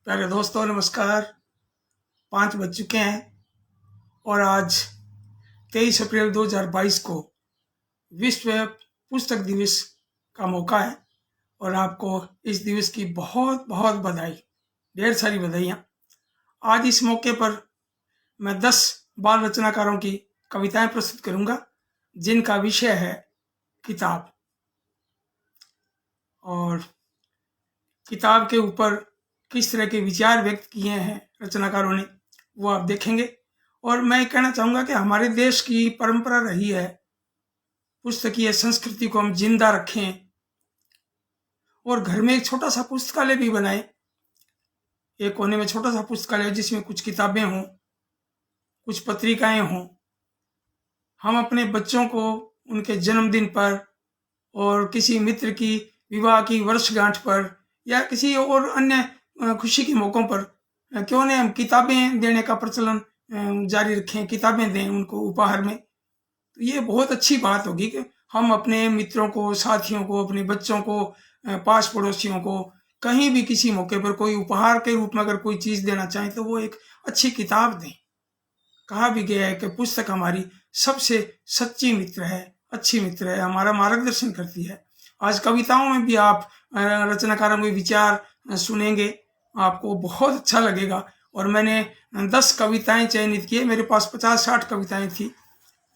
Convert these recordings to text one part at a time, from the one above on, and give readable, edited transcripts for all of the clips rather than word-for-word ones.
प्यारे दोस्तों नमस्कार। 5 बज चुके हैं और आज 23 अप्रैल 2022 को विश्व पुस्तक दिवस का मौका है और आपको इस दिवस की बहुत बहुत बधाई, ढेर सारी बधाइयाँ। आज इस मौके पर मैं 10 बाल रचनाकारों की कविताएं प्रस्तुत करूंगा जिनका विषय है किताब। और किताब के ऊपर किस तरह के विचार व्यक्त किए हैं रचनाकारों ने वो आप देखेंगे। और मैं कहना चाहूँगा कि हमारे देश की परंपरा रही है पुस्तकीय संस्कृति को हम जिंदा रखें और घर में एक छोटा सा पुस्तकालय भी बनाएं। एक कोने में छोटा सा पुस्तकालय जिसमें कुछ किताबें हों, कुछ पत्रिकाएं हों। हम अपने बच्चों को उनके जन्मदिन पर और किसी मित्र की विवाह की वर्षगांठ पर या किसी और अन्य खुशी के मौक़ों पर क्यों न हम किताबें देने का प्रचलन जारी रखें, किताबें दें उनको उपहार में। तो ये बहुत अच्छी बात होगी कि हम अपने मित्रों को, साथियों को, अपने बच्चों को, पास पड़ोसियों को कहीं भी किसी मौके पर कोई उपहार के रूप में अगर कोई चीज़ देना चाहें तो वो एक अच्छी किताब दें। कहा भी गया है कि पुस्तक हमारी सबसे सच्ची मित्र है, अच्छी मित्र है, हमारा मार्गदर्शन करती है। आज कविताओं में भी आप रचनाकारों के विचार सुनेंगे, आपको बहुत अच्छा लगेगा। और मैंने 10 कविताएं चयनित की है। मेरे पास 50-60 कविताएं थी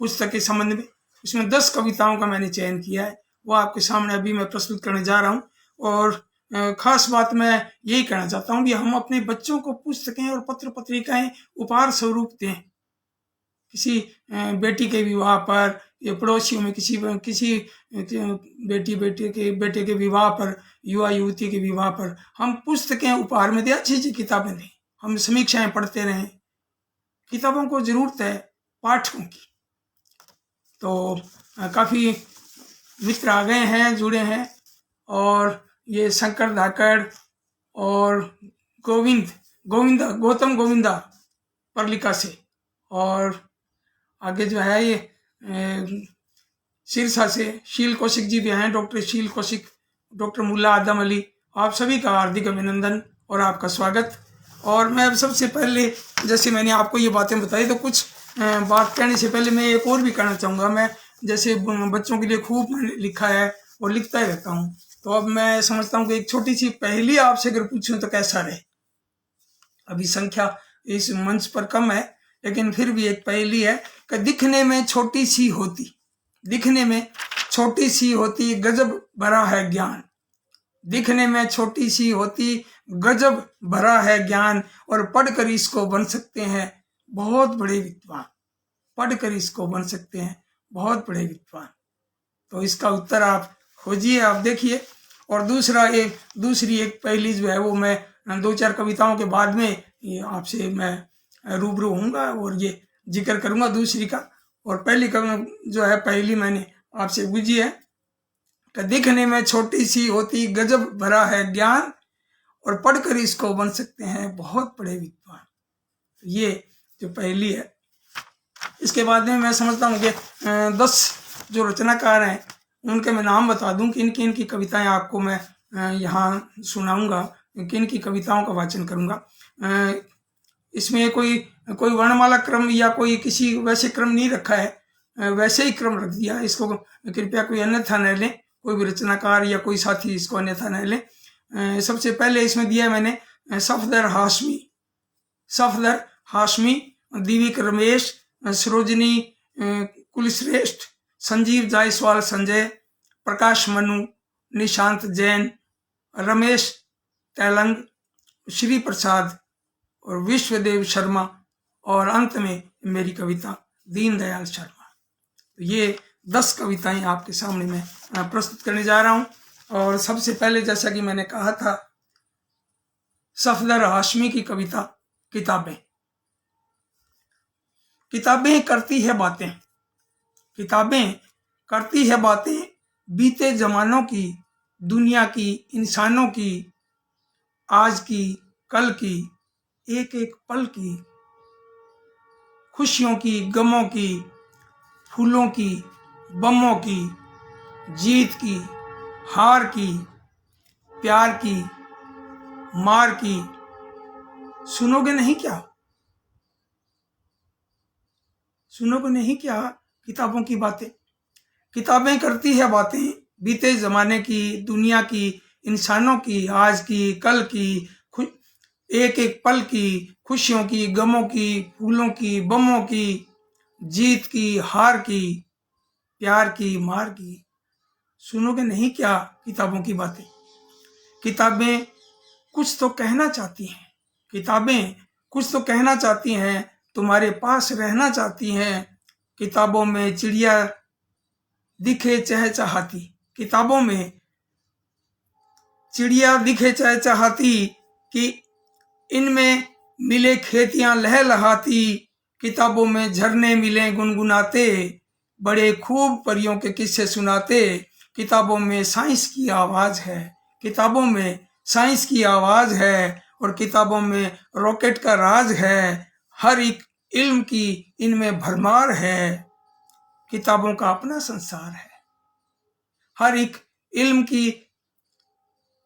पुस्तक के संबंध में, उसमें 10 कविताओं का मैंने चयन किया है, वो आपके सामने अभी मैं प्रस्तुत करने जा रहा हूँ। और खास बात मैं यही कहना चाहता हूँ कि हम अपने बच्चों को पुस्तकें और पत्र पत्रिकाएं उपहार स्वरूप दें। किसी बेटी के विवाह पर या पड़ोसियों में किसी बेटे के विवाह पर, युवा युवती के विवाह पर हम पुस्तकें उपहार में दें, अच्छी अच्छी किताबें दें। हम समीक्षाएं पढ़ते रहें, किताबों को जरूरत है पाठकों की। तो काफ़ी मित्र आ गए हैं, जुड़े हैं। और ये शंकर धाकड़ और गौतम गोविंदा परलिका से, और आगे जो है ये सिरसा से शील कौशिक जी भी हैं, डॉक्टर शील कौशिक, डॉक्टर मुल्ला आदम अली। आप सभी का हार्दिक अभिनंदन और आपका स्वागत। और मैं अब सबसे पहले, जैसे मैंने आपको ये बातें बताई, तो कुछ बात कहने से पहले मैं एक और भी कहना चाहूँगा। मैं जैसे बच्चों के लिए खूब लिखा है और लिखता ही रहता हूँ, तो अब मैं समझता हूँ कि एक छोटी सी पहेली आपसे अगर पूछूं तो कैसा रहे। अभी संख्या इस मंच पर कम है, लेकिन फिर भी एक पहेली है कि दिखने में छोटी सी होती गजब भरा है ज्ञान। दिखने में छोटी सी होती गजब भरा है ज्ञान, और पढ़कर इसको बन सकते हैं बहुत बड़े विद्वान। पढ़कर इसको बन सकते हैं बहुत बड़े विद्वान। तो इसका उत्तर आप खोजिए, आप देखिए। और दूसरी एक पहेली जो है वो मैं 2-4 कविताओं के बाद में ये आपसे मैं रूबरू होऊंगा और ये जिक्र करूंगा दूसरी का। और पहली जो है पहेली मैंने आपसे पूछी है कि दिखने में छोटी सी होती गजब भरा है ज्ञान, और पढ़कर इसको बन सकते हैं बहुत बड़े विद्वान। ये जो पहेली है, इसके बाद में मैं समझता हूँ कि 10 जो रचनाकार हैं उनके मैं नाम बता दूं कि इनकी कविताएं आपको मैं यहाँ सुनाऊंगा, किन कविताओं का वाचन करूंगा। इसमें कोई वर्णमाला क्रम या कोई किसी वैसे क्रम नहीं रखा है, वैसे ही क्रम रख दिया। इसको कृपया कोई अन्यथा न लें, कोई भी रचनाकार या कोई साथी इसको अन्यथा न लें। सबसे पहले इसमें दिया है मैंने सफदर हाशमी, दीविक रमेश, सरोजनी कुलश्रेष्ठ, संजीव जायसवाल संजय, प्रकाश मनु, निशांत जैन, रमेश तेलंग, श्री प्रसाद और विश्वदेव शर्मा, और अंत में मेरी कविता दीनदयाल शर्मा। तो ये 10 कविताएं आपके सामने मैं प्रस्तुत करने जा रहा हूं। और सबसे पहले, जैसा कि मैंने कहा था, सफदर हाशमी की कविता किताबें करती है बातें बीते जमानों की, दुनिया की, इंसानों की, आज की, कल की, एक एक पल की, खुशियों की, गमों की, फूलों की, बमों की, जीत की, हार की, प्यार की, मार की, सुनोगे नहीं क्या? सुनोगे नहीं क्या किताबों की बातें? किताबें करती है बातें बीते जमाने की, दुनिया की, इंसानों की, आज की, कल की, एक एक पल की, खुशियों की, गमों की, फूलों की, बमों की, जीत की, हार की, प्यार की, मार की। सुनोगे नहीं क्या किताबों की बातें? किताबें कुछ तो कहना चाहती हैं। किताबें कुछ तो कहना चाहती हैं, तुम्हारे पास रहना चाहती हैं। किताबों में चिड़िया दिखे चहचहाती, किताबों में चिड़िया दिखे चहचहाती, कि इनमें मिले खेतियां लहलहाती। किताबों में झरने मिले गुनगुनाते, बड़े खूब परियों के किस्से सुनाते। किताबों में साइंस की आवाज है, किताबों में साइंस की आवाज है, और किताबों में रॉकेट का राज है। हर एक इल्म की इनमें भरमार है, किताबों का अपना संसार है। हर एक इल्म की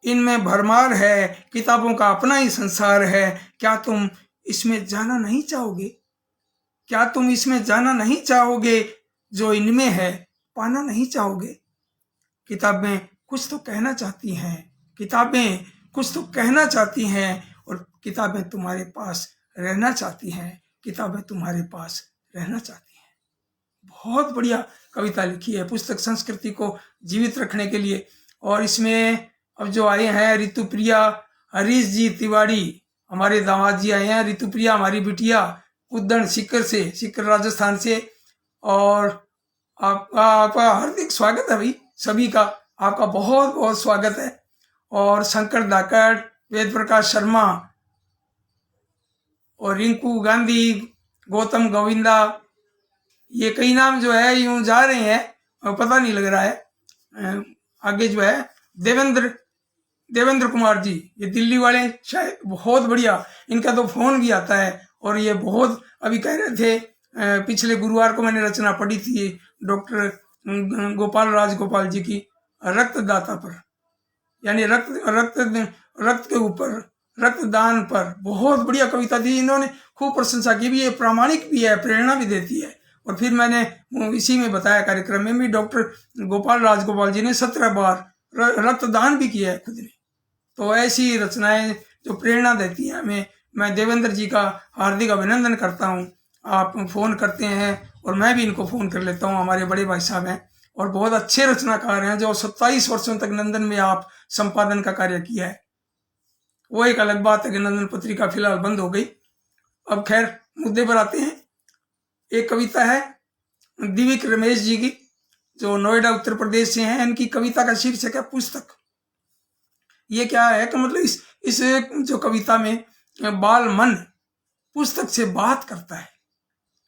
इनमें भरमार है, किताबों का अपना ही संसार है। क्या तुम इसमें जाना नहीं चाहोगे? क्या तुम इसमें जाना नहीं चाहोगे? जो इनमें है पाना नहीं चाहोगे? किताबें कुछ तो कहना चाहती हैं, किताबें कुछ तो कहना चाहती हैं, और किताबें तुम्हारे पास रहना चाहती हैं, किताबें तुम्हारे पास रहना चाहती हैं। बहुत बढ़िया कविता लिखी है पुस्तक संस्कृति को जीवित रखने के लिए। और इसमें अब जो आए हैं ऋतुप्रिया हरीश जी तिवारी, हमारे दामाद जी आए हैं। ऋतुप्रिया हमारी बिटिया उद्दण सीकर राजस्थान से। और आपका हार्दिक स्वागत है भाई, सभी का आपका बहुत बहुत स्वागत है। और शंकर धाकड़, वेद प्रकाश शर्मा, और रिंकू गांधी, गौतम गोविंदा, ये कई नाम जो है यूं जा रहे हैं और पता नहीं लग रहा है। आगे जो है देवेंद्र कुमार जी, ये दिल्ली वाले, शायद बहुत बढ़िया, इनका तो फोन भी आता है। और ये बहुत अभी कह रहे थे, पिछले गुरुवार को मैंने रचना पढ़ी थी डॉक्टर गोपाल राजगोपाल जी की, रक्तदाता पर, यानी रक्त के ऊपर, रक्तदान पर। बहुत बढ़िया कविता थी, इन्होंने खूब प्रशंसा की भी, ये प्रामाणिक भी है, प्रेरणा भी देती है। और फिर मैंने इसी में बताया कार्यक्रम में भी, डॉक्टर गोपाल राजगोपाल जी ने 17 बार रक्तदान भी किया है खुद ने। तो ऐसी रचनाएं जो प्रेरणा देती हैं हमें, मैं देवेंद्र जी का हार्दिक अभिनंदन करता हूं। आप फोन करते हैं और मैं भी इनको फोन कर लेता हूं, हमारे बड़े भाई साहब हैं और बहुत अच्छे रचनाकार हैं, जो 27 वर्षों तक नंदन में आप संपादन का कार्य किया है। वो एक अलग बात है कि नंदन पत्रिका फिलहाल बंद हो गई। अब खैर मुद्दे पर आते हैं। एक कविता है दिव्यक रमेश जी की, जो नोएडा उत्तर प्रदेश से हैं। इनकी कविता का शीर्षक है पुस्तक। ये क्या है कि मतलब इस जो कविता में बाल मन पुस्तक से बात करता है।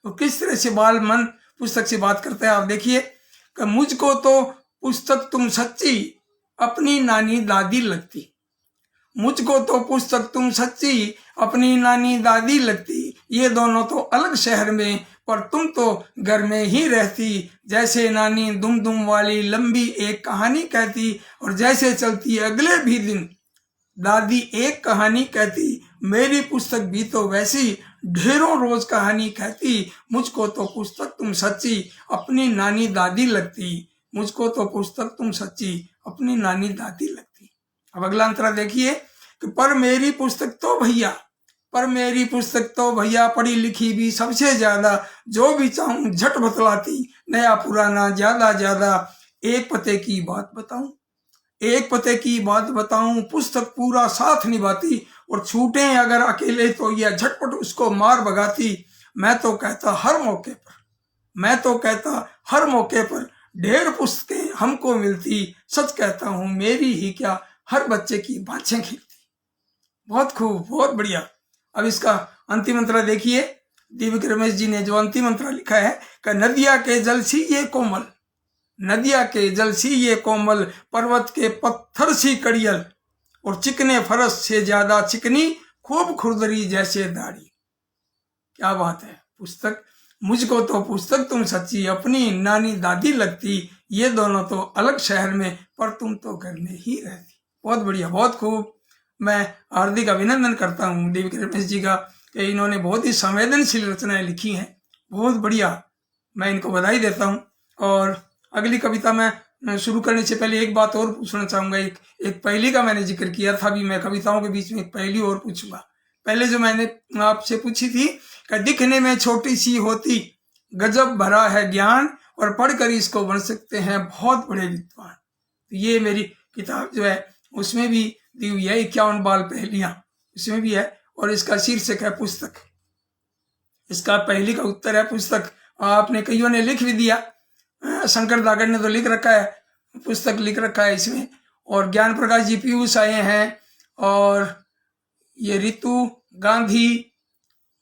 तो किस तरह से बाल मन पुस्तक से बात करता है आप देखिए कि मुझको तो पुस्तक तुम सच्ची अपनी नानी दादी लगती, मुझको तो पुस्तक तुम सच्ची अपनी नानी दादी लगती। ये दोनों तो अलग शहर में, पर तुम तो घर में ही रहती। जैसे नानी दुम दुम वाली लंबी एक कहानी कहती, और जैसे चलती अगले भी दिन दादी एक कहानी कहती। मेरी पुस्तक भी तो वैसी ढेरों रोज कहानी कहती। मुझको तो पुस्तक तुम सच्ची अपनी नानी दादी लगती, मुझको तो पुस्तक तुम सच्ची अपनी नानी दादी लगती। अब अगला अंतरा देखिए कि पर मेरी पुस्तक तो भैया पढ़ी लिखी भी सबसे ज्यादा, जो भी चाहूं झट बतलाती, नया पुराना ज्यादा। एक पते की बात बताऊं पुस्तक पूरा साथ निभाती, और छूटे अगर अकेले तो यह झटपट उसको मार भगाती। मैं तो कहता हर मौके पर ढेर पुस्तकें हमको मिलती। सच कहता हूं मेरी ही क्या हर बच्चे की बाँछें खिलती। बहुत खूब, बहुत बढ़िया। अब इसका अंतिम मंत्र देखिए, दिव्यक रमेश जी ने जो अंतिम मंत्र लिखा है कि नदिया के जल सी ये कोमल, पर्वत के पत्थर सी कड़ियल, और चिकने फरस से ज्यादा चिकनी खूब खुरदरी जैसे दाढ़ी। क्या बात है। पुस्तक, मुझको तो पुस्तक तुम सच्ची अपनी नानी दादी लगती। ये दोनों तो अलग शहर में, पर तुम तो घर में ही रहती। बहुत बढ़िया, बहुत खूब। मैं हार्दिक अभिनंदन करता हूँ डी.वी. रमेश जी का कि इन्होंने बहुत ही संवेदनशील रचनाएं लिखी हैं, बहुत बढ़िया। मैं इनको बधाई देता हूँ। और अगली कविता मैं शुरू करने से पहले एक बात और पूछना चाहूँगा। एक पहेली का मैंने जिक्र किया था, अभी मैं कविताओं के बीच में एक पहेली और पूछूंगा। पहले जो मैंने आपसे पूछी थी कि दिखने में छोटी सी होती, गजब भरा है ज्ञान, और पढ़कर इसको बन सकते हैं बहुत बड़े विद्वान। तो ये मेरी किताब जो है उसमें भी दी हुई है, 51 बाल पहेलियां इसमें भी है, और इसका शीर्षक है पुस्तक। इसका पहेली का उत्तर है पुस्तक। आपने कईयों ने लिख भी दिया, शंकर दागड़ ने तो लिख रखा है, पुस्तक लिख रखा है इसमें। और ज्ञान प्रकाश जी पीयूष आए हैं, और ये रितु गांधी,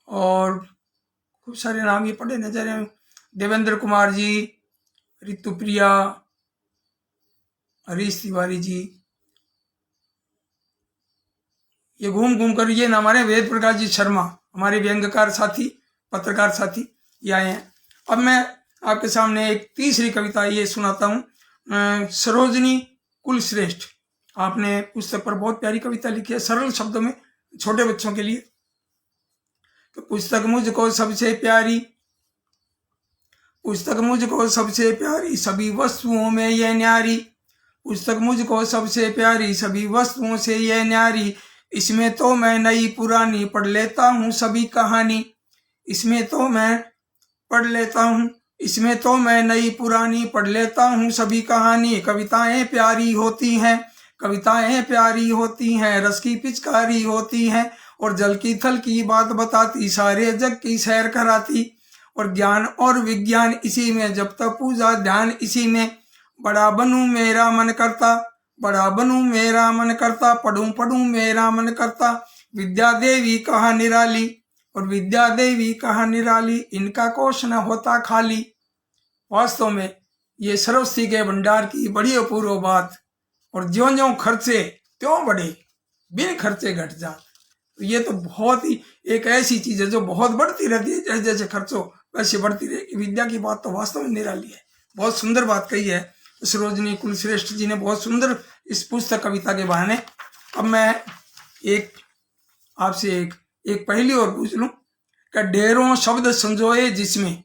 और खूब सारे नाम ये पढ़े नजर हैं, देवेंद्र कुमार जी, रितु प्रिया, हरीश तिवारी जी, ये घूम घूम कर ये हमारे वेद प्रकाश जी शर्मा, हमारे व्यंग्यकार साथी, पत्रकार साथी, ये आए हैं। अब मैं आपके सामने एक तीसरी कविता ये सुनाता हूँ, सरोजनी कुलश्रेष्ठ। आपने पुस्तक पर बहुत प्यारी कविता लिखी है, सरल शब्दों में, छोटे बच्चों के लिए। तो पुस्तक मुझको सबसे प्यारी, पुस्तक मुझको सबसे प्यारी, सभी वस्तुओं में ये न्यारी। पुस्तक मुझको सबसे प्यारी, सभी वस्तुओं से ये न्यारी। इसमें तो मैं नई पुरानी पढ़ लेता हूँ सभी कहानी। इसमें तो मैं पढ़ लेता हूँ, इसमें तो मैं नई पुरानी पढ़ लेता हूँ सभी कहानी। कविताएं प्यारी होती हैं, कविताएं प्यारी होती हैं, रस की पिचकारी होती हैं, और जल की थल की बात बताती, सारे जग की सैर कराती। और ज्ञान और विज्ञान इसी में, जब तक पूजा ध्यान इसी में। बड़ा बनूं मेरा मन करता, बड़ा बनूं मेरा मन करता, पढ़ूं पढ़ूं मेरा मन करता। विद्या देवी कहाँ निराली, और विद्या देवी कहाँ निराली, इनका कोश न होता खाली। वास्तव में ये सरस्वती के भंडार की बड़ी अपूर्व बात। और ज्यों ज्यों खर्चे त्यों बढ़े, बिन खर्चे घट जात। तो ये तो बहुत ही एक ऐसी चीज है जो बहुत बढ़ती रहती है, जैसे जैसे खर्चो वैसे बढ़ती रहेगी। विद्या की बात तो वास्तव में निराली है। बहुत सुंदर बात कही है सरोजनी कुलश्रेष्ठ जी ने, बहुत सुंदर इस पुस्तक कविता के बहाने। अब मैं एक आपसे एक पहेली और पूछ लूं कि ढेरों शब्द संजोए जिसमें,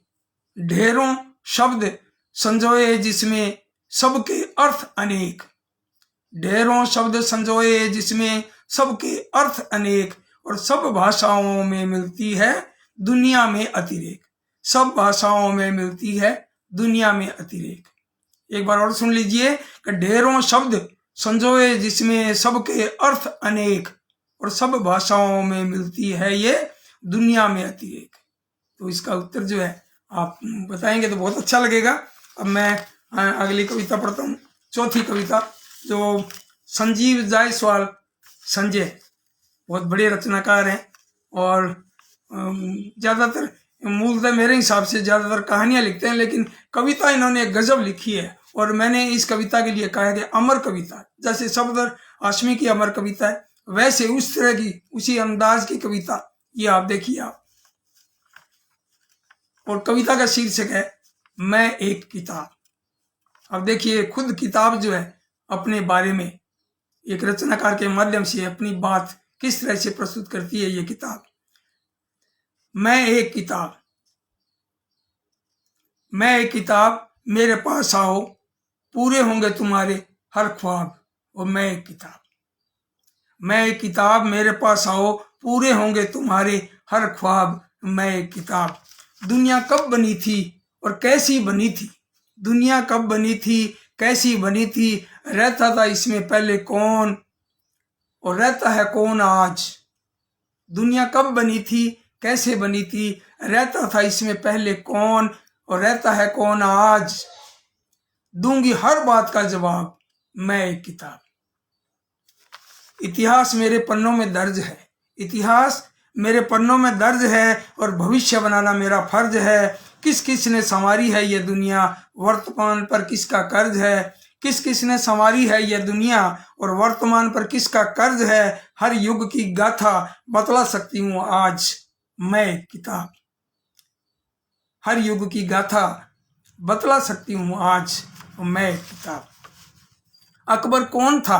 ढेरों शब्द संजोए जिसमें, सबके अर्थ अनेक। ढेरों शब्द संजोए जिसमें, सबके अर्थ अनेक, और सब भाषाओं में मिलती है दुनिया में अतिरेक। सब भाषाओं में मिलती है दुनिया में अतिरेक। एक बार और सुन लीजिए कि ढेरों शब्द संजोए जिसमें, सबके अर्थ अनेक, और सब भाषाओं में मिलती है ये दुनिया में अतिरेक। तो इसका उत्तर जो है आप बताएंगे तो बहुत अच्छा लगेगा। अब मैं अगली कविता पढ़ता हूँ, चौथी कविता, जो संजीव जायसवाल संजय, बहुत बड़े रचनाकार हैं, और ज़्यादातर मूलतः मेरे हिसाब से ज़्यादातर कहानियाँ लिखते हैं, लेकिन कविता इन्होंने एक गजब लिखी है। और मैंने इस कविता के लिए कहा है कि अमर कविता, जैसे सफदर हाशमी की अमर कविता है, वैसे उस तरह की, उसी अंदाज की कविता ये आप देखिए आप। और कविता का शीर्षक है मैं एक किताब। अब देखिए खुद किताब जो है अपने बारे में एक रचनाकार के माध्यम से अपनी बात किस तरह से प्रस्तुत करती है ये किताब। मैं एक किताब, मैं एक किताब, मेरे पास आओ, पूरे होंगे तुम्हारे हर ख्वाब। और मैं एक किताब, मैं एक किताब, मेरे पास आओ, पूरे होंगे तुम्हारे हर ख्वाब। मैं एक किताब। दुनिया कब बनी थी और कैसी बनी थी, दुनिया कब बनी थी कैसी बनी थी, रहता था इसमें पहले कौन, और रहता है कौन आज। दुनिया कब बनी थी कैसे बनी थी, रहता था इसमें पहले कौन, और रहता है कौन आज। दूंगी हर बात का जवाब, मैं एक किताब। इतिहास मेरे पन्नों में दर्ज है, इतिहास मेरे पन्नों में दर्ज है, और भविष्य बनाना मेरा फर्ज है। किस किस ने संवारी है ये दुनिया, वर्तमान पर किसका कर्ज है। किस किस ने संवारी है ये दुनिया, और वर्तमान पर किसका कर्ज है। हर युग की गाथा बतला सकती हूँ आज, मैं एक किताब। हर युग की गाथा बतला सकती हूँ आज, मैं एक किताब। अकबर कौन था,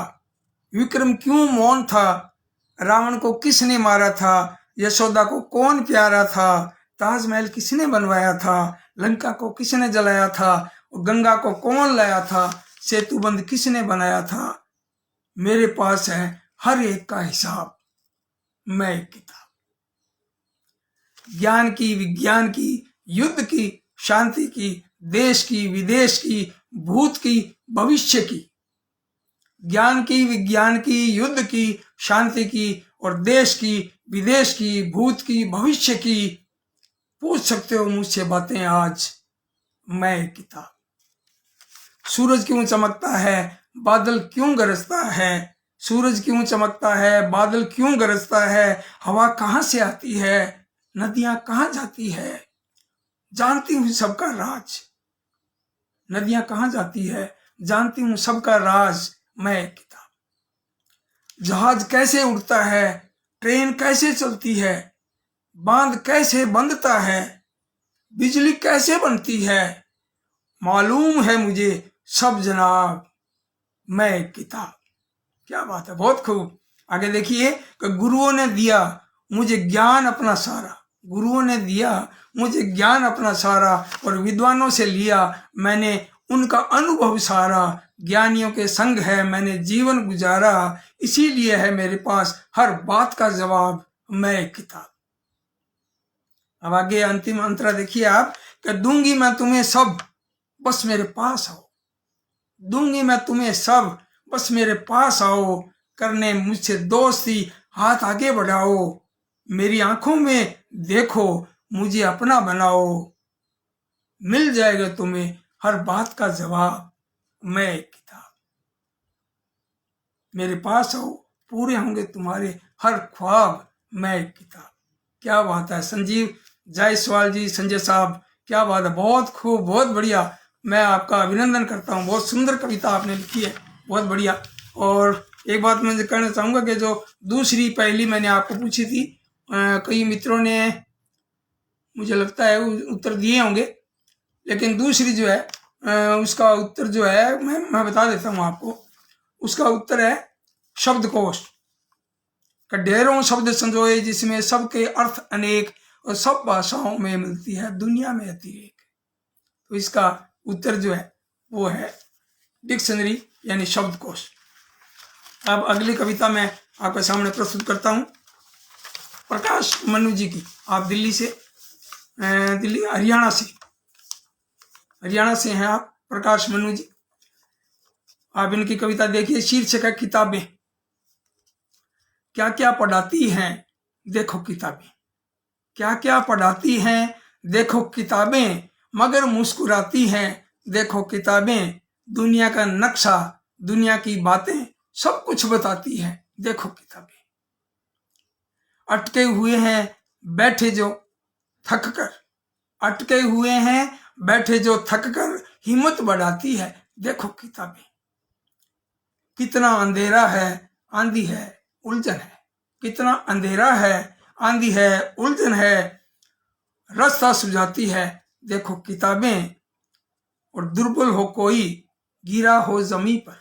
विक्रम क्यों मौन था, रावण को किसने मारा था, यशोदा को कौन प्यारा था, ताजमहल किसने बनवाया था, लंका को किसने जलाया था, गंगा को कौन लाया था, सेतुबंध किसने बनाया था। मेरे पास है हर एक का हिसाब, मैं एक किताब। ज्ञान की, विज्ञान की, युद्ध की, शांति की, देश की, विदेश की, भूत की, भविष्य की। ज्ञान की, विज्ञान की, युद्ध की, शांति की और देश की, विदेश की, भूत की, भविष्य की। पूछ सकते हो मुझसे बातें आज, मैं एक किताब। सूरज क्यों चमकता है, बादल क्यों गरजता है, सूरज क्यों चमकता है, बादल क्यों गरजता है, हवा कहाँ से आती है, नदियां कहाँ जाती है, जानती हूं सबका राज। नदियां कहाँ जाती है, जानती हूं सबका राज, मैं एक किताब। जहाज कैसे उड़ता है, ट्रेन कैसे चलती है, बांध कैसे बंधता है, बिजली कैसे बनती है, मालूम है मुझे सब जनाब, मैं एक किताब। क्या बात है, बहुत खूब। आगे देखिए कि गुरुओं ने दिया मुझे ज्ञान अपना सारा, गुरुओं ने दिया मुझे ज्ञान अपना सारा, और विद्वानों से लिया मैंने उनका अनुभव सारा। ज्ञानियों के संग है मैंने जीवन गुजारा, इसीलिए है मेरे पास हर बात का जवाब, मैं एक किताब। अब आगे अंतिम अंतरा देखिए आप, कि दूंगी मैं तुम्हें सब, बस मेरे पास आओ। दूंगी मैं तुम्हें सब, बस मेरे पास आओ। करने मुझसे दोस्ती, हाथ आगे बढ़ाओ। मेरी आंखों में देखो, मुझे अपना बनाओ। मिल जाएगा तुम्हें हर बात का जवाब, मैं एक किताब। मेरे पास आओ, पूरे होंगे तुम्हारे हर ख्वाब, मैं एक किताब। क्या बात है संजीव जायसवाल जी, संजय साहब, क्या बात है, बहुत खूब, बहुत बढ़िया। मैं आपका अभिनंदन करता हूँ, बहुत सुंदर कविता आपने लिखी है, बहुत बढ़िया। और एक बात मैं कहना चाहूँगा कि जो दूसरी पहली मैंने आपको पूछी थी, कई मित्रों ने मुझे लगता है उत्तर दिए होंगे, लेकिन दूसरी जो है उसका उत्तर जो है मैं बता देता हूँ आपको। उसका उत्तर है शब्दकोश का ढेरों शब्द संजोए, जिसमें सबके अर्थ अनेक और सब भाषाओं में मिलती है दुनिया में अतिरेक। तो इसका उत्तर जो है वो है डिक्शनरी यानी शब्दकोश। अब अगली कविता मैं आपके सामने प्रस्तुत करता हूँ प्रकाश मनु जी की। आप दिल्ली हरियाणा से हैं आप, प्रकाश मनु जी। आप इनकी कविता देखिए, शीर्षक है किताबें। क्या क्या पढ़ाती हैं देखो किताबें, क्या क्या पढ़ाती हैं देखो किताबें, मगर मुस्कुराती हैं देखो किताबें। दुनिया का नक्शा, दुनिया की बातें सब कुछ बताती हैं देखो किताबें। अटके हुए हैं बैठे जो थक कर, अटके हुए हैं बैठे जो थक कर, हिम्मत बढ़ाती है देखो किताबें। कितना अंधेरा है आंधी है उलझन है, कितना अंधेरा है आंधी है उलझन है, रास्ता सुझाती है देखो किताबें। और दुर्बल हो कोई गिरा हो जमी पर,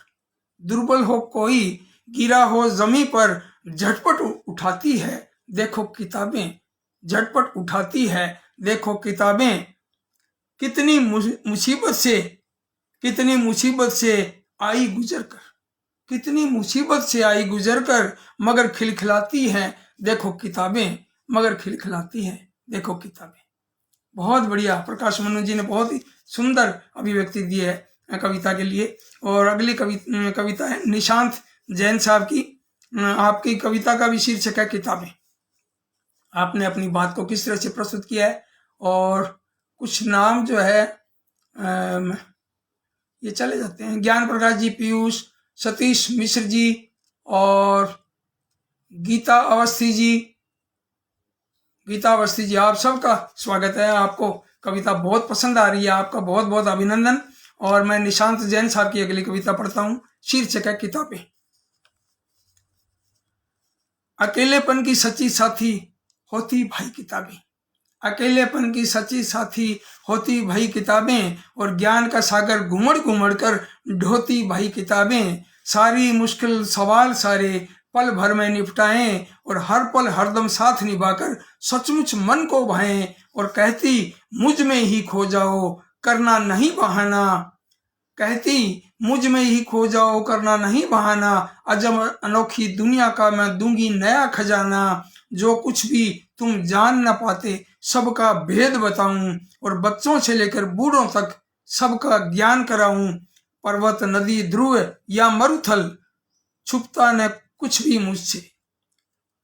दुर्बल हो कोई गिरा हो जमी पर, झटपट उठाती है देखो किताबें, झटपट उठाती है देखो किताबें। कितनी मुसीबत से आई गुजर कर, कितनी मुसीबत से आई गुजर कर, मगर खिलखिलाती हैं देखो किताबें, मगर खिलखिलाती हैं देखो किताबें। बहुत बढ़िया, प्रकाश मनु जी ने बहुत ही सुंदर अभिव्यक्ति दी है कविता के लिए। और अगली कविता है निशांत जैन साहब की। आपकी कविता का भी शीर्षक है किताबें। आपने अपनी बात को किस तरह से प्रस्तुत किया है, और कुछ नाम जो है ये चले जाते हैं, ज्ञान प्रकाश जी, पीयूष, सतीश मिश्र जी और गीता अवस्थी जी। गीता अवस्थी जी, आप सबका स्वागत है। आपको कविता बहुत पसंद आ रही है, आपका बहुत बहुत अभिनंदन। और मैं निशांत जैन साहब की अगली कविता पढ़ता हूं, शीर्षक है किताबें। अकेलेपन की सच्ची साथी होती भाई किताबें, अकेलेपन की सच्ची साथी होती भाई किताबें, और ज्ञान का सागर घुमड़ घुमड़ कर ढोती भाई किताबें। सारी मुश्किल सवाल सारे पल भर में निपटाएं और हर पल हरदम साथ निभाकर सचमुच मन को भाएं और कहती मुझ में ही खो जाओ करना नहीं बहाना, कहती मुझ में ही खो जाओ करना नहीं बहाना, अजब अनोखी दुनिया का मैं दूंगी नया खजाना, जो कुछ भी तुम जान न पाते सबका भेद बताऊं और बच्चों से लेकर बूढ़ों तक सबका ज्ञान कराऊं, पर्वत नदी ध्रुव या मरुथल छुपता न कुछ भी मुझसे,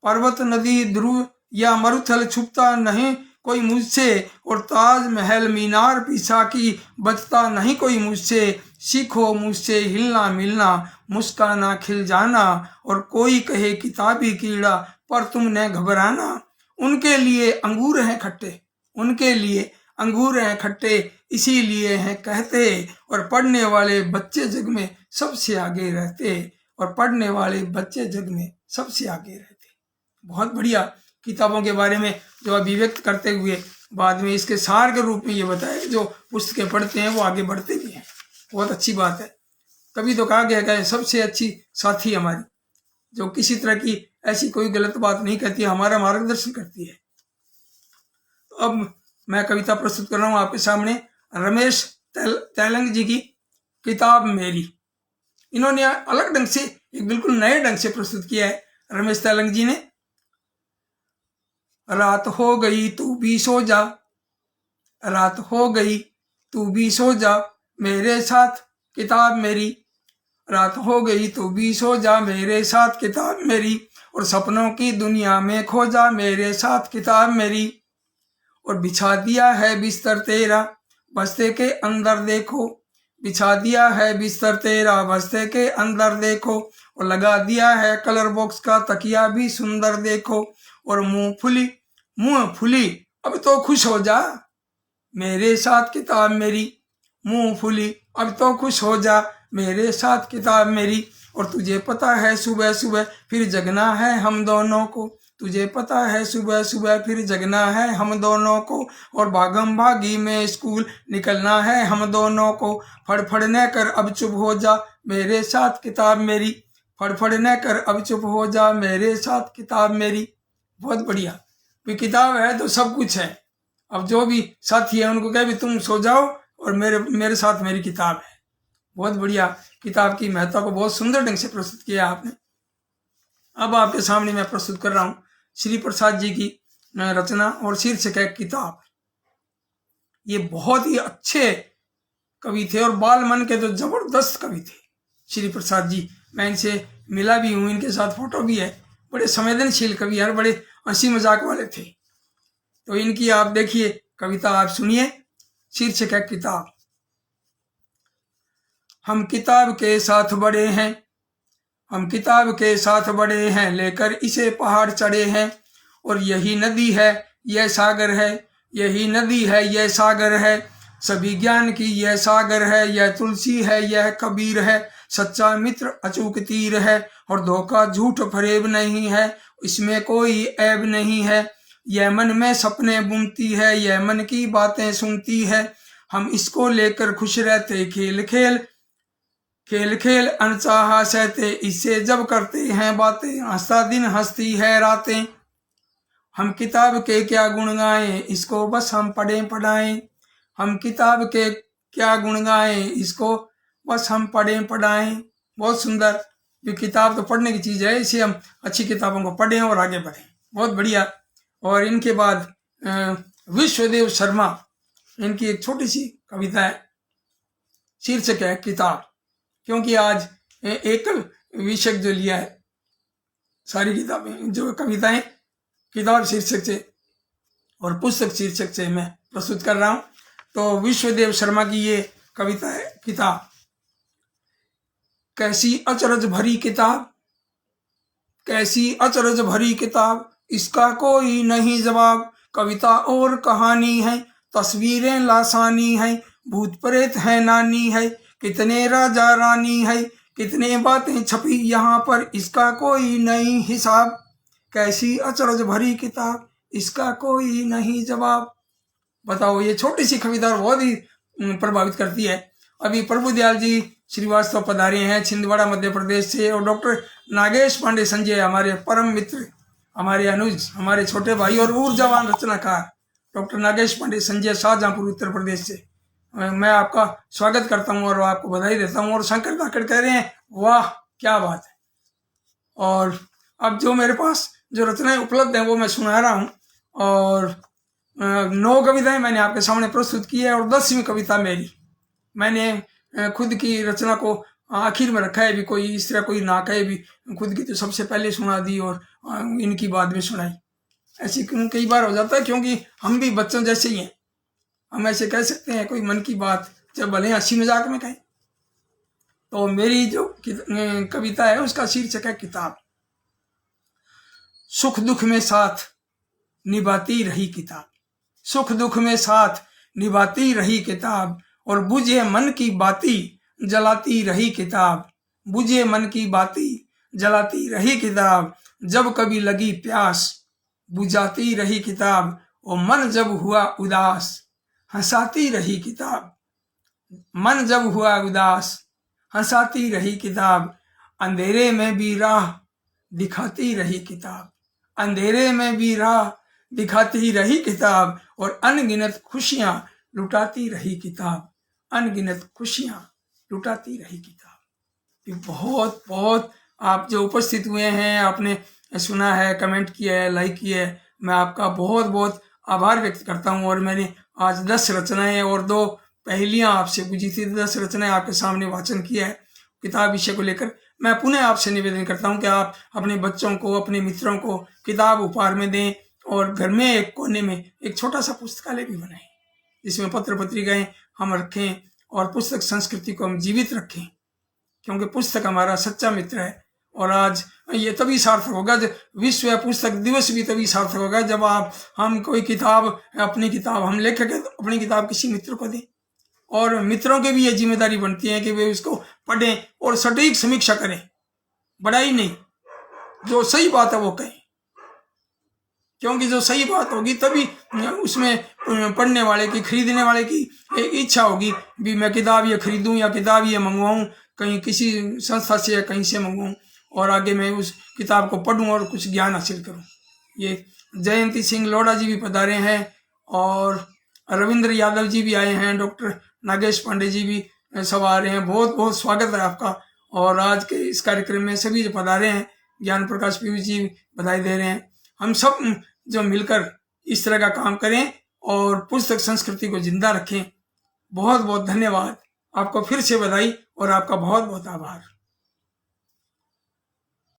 पर्वत नदी ध्रुव या मरुथल छुपता नहीं कोई मुझसे, और ताज महल मीनार पीछा की बचता नहीं कोई मुझसे, सीखो मुझसे हिलना मिलना मुस्काना खिल जाना, और कोई कहे किताबी कीड़ा पर तुमने घबराना, उनके लिए अंगूर हैं खट्टे, उनके लिए अंगूर हैं खट्टे इसीलिए हैं कहते, और पढ़ने वाले बच्चे जग में सबसे आगे रहते, और पढ़ने वाले बच्चे जग में सबसे आगे रहते। बहुत बढ़िया किताबों के बारे में जो अभिव्यक्त करते हुए बाद में इसके सार के रूप में ये बताया कि जो पुस्तकें पढ़ते हैं वो आगे बढ़ते भी हैं। बहुत अच्छी बात है। कभी तो कहा गया है सबसे अच्छी साथी हमारी, जो किसी तरह की ऐसी कोई गलत बात नहीं कहती है, हमारा मार्गदर्शन करती है। तो अब मैं कविता प्रस्तुत कर रहा हूँ आपके सामने रमेश तैलंग जी की किताब मेरी। इन्होंने अलग ढंग से, एक बिल्कुल नए ढंग से प्रस्तुत किया है रमेश तैलंग जी ने। रात हो गई तू भी सो जा, रात हो गई तू भी सो जा मेरे साथ किताब मेरी, रात हो गई तू भी सो जा मेरे साथ किताब मेरी, और सपनों की दुनिया में खो जा मेरे साथ किताब मेरी, और बिछा दिया है बिस्तर तेरा बस्ते के अंदर देखो, बिछा दिया है बिस्तर तेरा बस्ते के अंदर देखो, और लगा दिया है कलर बॉक्स का तकिया भी सुंदर देखो, और मुंह फुली अब तो खुश हो जा मेरे साथ किताब मेरी, मुंह फुली अब तो खुश हो जा मेरे साथ किताब मेरी, और तुझे पता है सुबह सुबह फिर जगना है हम दोनों को, तुझे पता है सुबह सुबह फिर जगना है हम दोनों को, और भागम भागी में स्कूल निकलना है हम दोनों को, फड़फड़ने कर अब चुप हो जा मेरे साथ किताब मेरी, फड़फड़ने कर अब चुप हो जा मेरे साथ किताब मेरी। बहुत बढ़िया। भी किताब है तो सब कुछ है। अब जो भी साथी है उनको कहे भी तुम सो जाओ और मेरे साथ मेरी किताब है। बहुत बढ़िया। किताब की महत्ता को बहुत सुंदर ढंग से प्रस्तुत किया आपने। अब आपके सामने मैं प्रस्तुत कर रहा हूँ श्री प्रसाद जी की रचना और शीर्षक है किताब। ये बहुत ही अच्छे कवि थे और बाल मन के तो जबरदस्त कवि थे श्री प्रसाद जी। मैं इनसे मिला भी हूँ, इनके साथ फोटो भी है। बड़े संवेदनशील कवि और बड़े हंसी मजाक वाले थे। तो इनकी आप देखिए कविता, आप सुनिए। शीर्षक है किताब। हम किताब के साथ बड़े हैं, हम किताब के साथ बड़े हैं, लेकर इसे पहाड़ चढ़े हैं, और यही नदी है यह सागर है, यही नदी है यह सागर है, सभी ज्ञान की यह सागर है, यह तुलसी है यह कबीर है, सच्चा मित्र अचूक तीर है, और धोखा झूठ फरेब नहीं है, इसमें कोई ऐब नहीं है, यह मन में सपने बुनती है, यह मन की बातें सुनती है, हम इसको लेकर खुश रहते, खेल खेल खेल खेल अनचाहा सहते, इससे जब करते हैं बातें, हंसता दिन हंसती है रातें, हम किताब के क्या गुण गाएं, इसको बस हम पढ़ें पढ़ाएं, हम किताब के क्या गुण गाएं, इसको बस हम पढ़ें पढ़ाएं। बहुत सुंदर। ये किताब तो पढ़ने की चीज़ है, इसे हम अच्छी किताबों को पढ़ें और आगे बढ़ें। बहुत बढ़िया। और इनके बाद विश्वदेव शर्मा, इनकी एक छोटी सी कविता है, शीर्षक है किताब। क्योंकि आज एकल विषय जो लिया है, सारी किताबें जो कविताएं किताब शीर्षक से और पुस्तक शीर्षक से मैं प्रस्तुत कर रहा हूं। तो विश्वदेव शर्मा की ये कविता है किताब। कैसी अचरज भरी किताब, कैसी अचरज भरी किताब, इसका कोई नहीं जवाब, कविता और कहानी है, तस्वीरें लासानी है, भूत प्रेत है नानी है, कितने राजा रानी है, कितने बातें छपी यहाँ पर, इसका कोई नहीं हिसाब, कैसी अचरज भरी किताब, इसका कोई नहीं जवाब। बताओ, ये छोटी सी कविता बहुत ही प्रभावित करती है। अभी प्रभुदयाल जी श्रीवास्तव पधारे हैं छिंदवाड़ा मध्य प्रदेश से, और डॉक्टर नागेश पांडे संजय हमारे परम मित्र, हमारे अनुज, हमारे छोटे भाई और ऊर्जावान रचनाकार डॉक्टर नागेश पांडे संजय शाहजहांपुर उत्तर प्रदेश से मैं आपका स्वागत करता हूं और आपको बधाई देता हूं। और शंकर धाकड़ कह रहे हैं वाह क्या बात है। और अब जो मेरे पास जो रचनाएं उपलब्ध हैं वो मैं सुना रहा हूं, और 9 कविताएं मैंने आपके सामने प्रस्तुत की है और 10वीं कविता मेरी, मैंने खुद की रचना को आखिर में रखा है। भी कोई इस तरह कोई ना कहे, भी खुद की तो सबसे पहले सुना दी और इनकी बाद में सुनाई। ऐसी कई बार हो जाता है, क्योंकि हम भी बच्चों जैसे ही हैं, हम ऐसे कह सकते हैं कोई मन की बात, जब भले हंसी मजाक में कहें। तो मेरी जो कविता है उसका शीर्षक है किताब। सुख दुख में साथ निभाती रही किताब, सुख दुख में साथ निभाती रही किताब, और बुझे मन की बाती जलाती रही किताब, बुझे मन की बाती जलाती रही किताब, जब कभी लगी प्यास बुझाती रही किताब, और मन जब हुआ उदास हंसाती रही किताब, मन जब हुआ उदास हंसाती रही किताब, अंधेरे में भी राह दिखाती रही किताब, अंधेरे में भी राह दिखाती रही किताब, और अनगिनत खुशियां लुटाती रही किताब, अनगिनत खुशियां लुटाती रही किताब। बहुत बहुत आप जो उपस्थित हुए हैं, आपने सुना है, कमेंट किया है, लाइक किया है, मैं आपका बहुत बहुत आभार व्यक्त करता हूं। और मैंने आज 10 रचनाएं और 2 पहेलियां आपसे पूछी थी, 10 रचनाएं आपके सामने वाचन किया है किताब विषय को लेकर। मैं पुनः आपसे निवेदन करता हूं कि आप अपने बच्चों को, अपने मित्रों को किताब उपहार में दें, और घर में एक कोने में एक छोटा सा पुस्तकालय भी बनाएं, जिसमें पत्र पत्रिकाएं हम रखें और पुस्तक संस्कृति को हम जीवित रखें, क्योंकि पुस्तक हमारा सच्चा मित्र है। और आज ये तभी सार्थक होगा, जब विश्व पुस्तक दिवस भी तभी सार्थक होगा जब हम कोई किताब, अपनी किताब, हम लेखक है तो अपनी किताब किसी मित्र को दें, और मित्रों की भी ये जिम्मेदारी बनती है कि वे उसको पढ़ें और सटीक समीक्षा करें, बड़ाई नहीं, जो सही बात है वो कहें, क्योंकि जो सही बात होगी तभी उसमें पढ़ने वाले की, खरीदने वाले की एक इच्छा होगी भी मैं किताब ये खरीदूं या किताब ये मंगवाऊं, कहीं किसी संस्था से या कहीं से मंगवाऊं, और आगे मैं उस किताब को पढूं और कुछ ज्ञान हासिल करूं। ये जयंती सिंह लोढ़ा जी भी पधारे हैं, और रविंद्र यादव जी भी आए हैं, डॉक्टर नागेश पांडे जी भी सब आ रहे हैं। बहुत बहुत स्वागत है आपका। और आज के इस कार्यक्रम में सभी जो पधारे हैं, ज्ञान प्रकाश पीयूष जी बधाई दे रहे हैं। हम सब जो मिलकर इस तरह का काम करें और पुस्तक संस्कृति को जिंदा रखें। बहुत बहुत धन्यवाद, आपको फिर से बधाई और आपका बहुत बहुत आभार।